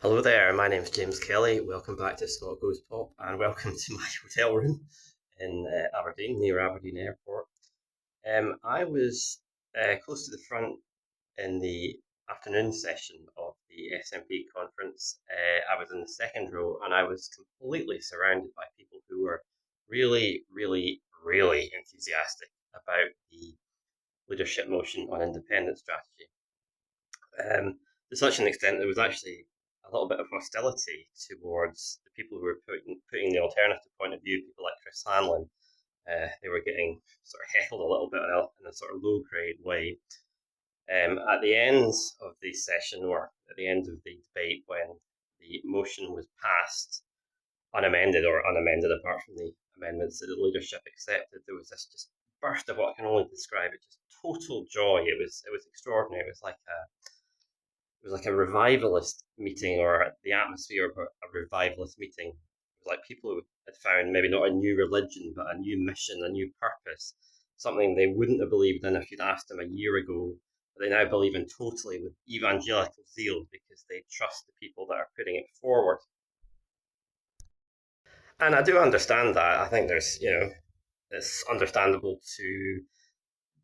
Hello there, my name's James Kelly. Welcome back to Scott Goes Pop and welcome to my hotel room in Aberdeen, near Aberdeen Airport. I was close to the front in the afternoon session of the SNP conference. I was in the second row and I was completely surrounded by people who were really enthusiastic about the leadership motion on independent strategy. To such an extent, there was actually a little bit of hostility towards the people who were putting the alternative point of view, people like Chris Hanlon. They were getting sort of heckled a little bit in a sort of low grade way. At the end of the session, or at the end of the debate, when the motion was passed, unamended apart from the amendments that the leadership accepted, there was this just burst of what I can only describe as just total joy. It was extraordinary. It was like a revivalist meeting, or the atmosphere of a revivalist meeting. It was like people who had found maybe not a new religion, but a new mission, a new purpose, something they wouldn't have believed in if you'd asked them a year ago, but they now believe in totally with evangelical zeal because they trust the people that are putting it forward. And I do understand that. I think it's understandable to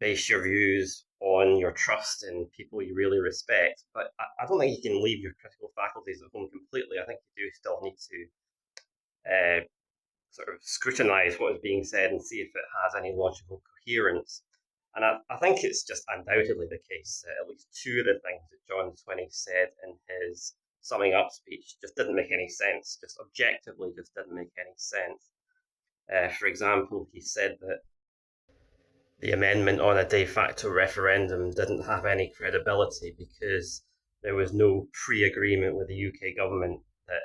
base your views on your trust in people you really respect. But I don't think you can leave your critical faculties at home completely. I think you do still need to sort of scrutinise what is being said and see if it has any logical coherence. And I think it's just undoubtedly the case that at least two of the things that John Swinney said in his summing up speech just didn't make any sense, just objectively just didn't make any sense. For example, he said that the amendment on a de facto referendum didn't have any credibility because there was no pre-agreement with the UK government that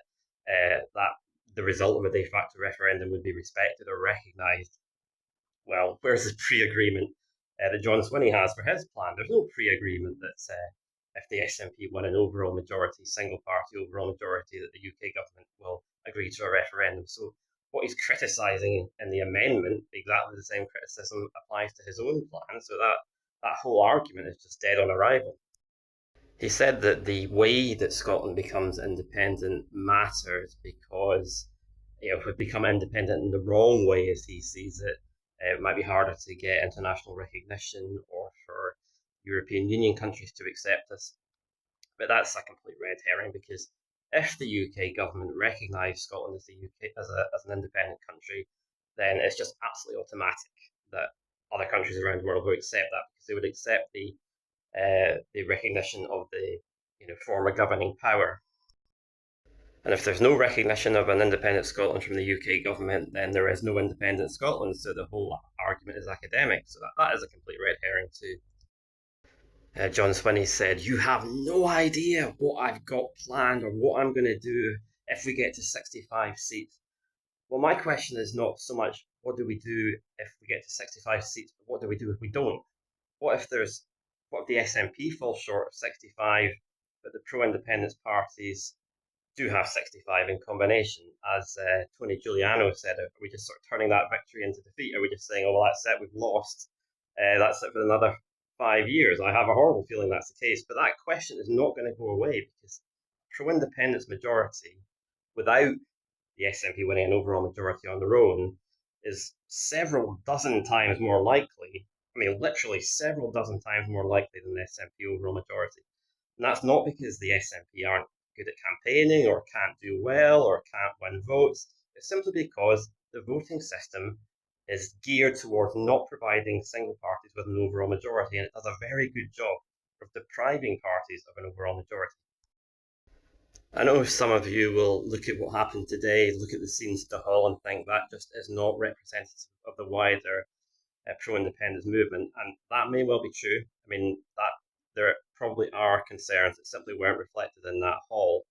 the result of a de facto referendum would be respected or recognised. Well, where's the pre-agreement that John Swinney has for his plan? There's no pre-agreement that if the SNP win an overall majority, single party overall majority, that the UK government will agree to a referendum. So what he's criticising in the amendment, exactly the same criticism applies to his own plan. So that whole argument is just dead on arrival. He said that the way that Scotland becomes independent matters because if we become independent in the wrong way, as he sees it, it might be harder to get international recognition or for European Union countries to accept us. But that's a complete red herring because if the UK government recognised Scotland as the UK as an independent country, then it's just absolutely automatic that other countries around the world will accept that because they would accept the recognition of the former governing power. And if there's no recognition of an independent Scotland from the UK government, then there is no independent Scotland. So the whole argument is academic. So that is a complete red herring too. John Swinney said, "You have no idea what I've got planned or what I'm going to do if we get to 65 seats." Well, my question is not so much what do we do if we get to 65 seats, but what do we do if we don't? What if the SNP falls short of 65, but the pro-independence parties do have 65 in combination? As Tony Giuliano said, are we just sort of turning that victory into defeat? Are we just saying, oh, well, that's it, we've lost, that's it for another 5 years? I have a horrible feeling that's the case, but that question is not going to go away because pro-independence majority, without the SNP winning an overall majority on their own, is several dozen times more likely. I mean, literally several dozen times more likely than the SNP overall majority. And that's not because the SNP aren't good at campaigning or can't do well or can't win votes. It's simply because the voting system is geared towards not providing single parties with an overall majority, and it does a very good job of depriving parties of an overall majority. I know some of you will look at what happened today, look at the scenes to Hull and think that just is not representative of the wider pro-independence movement, and that may well be true. I mean, that there probably are concerns that simply weren't reflected in that hall.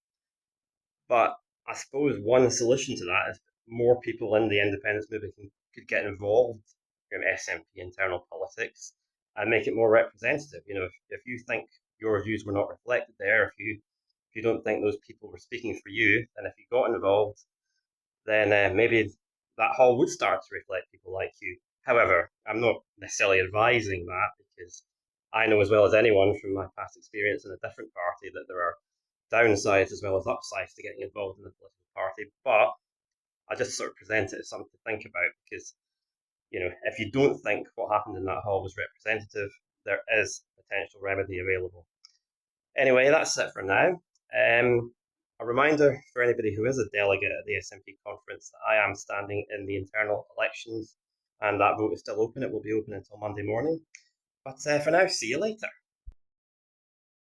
But I suppose one solution to that is more people in the independence movement could get involved in SNP internal politics and make it more representative. If you think your views were not reflected there, if you don't think those people were speaking for you, then if you got involved, then maybe that hall would start to reflect people like you. However, I'm not necessarily advising that because I know as well as anyone from my past experience in a different party that there are downsides as well as upsides to getting involved in the political party, but I just sort of present it as something to think about because, if you don't think what happened in that hall was representative, there is potential remedy available. Anyway, that's it for now. A reminder for anybody who is a delegate at the SNP conference that I am standing in the internal elections and that vote is still open. It will be open until Monday morning. But for now, see you later.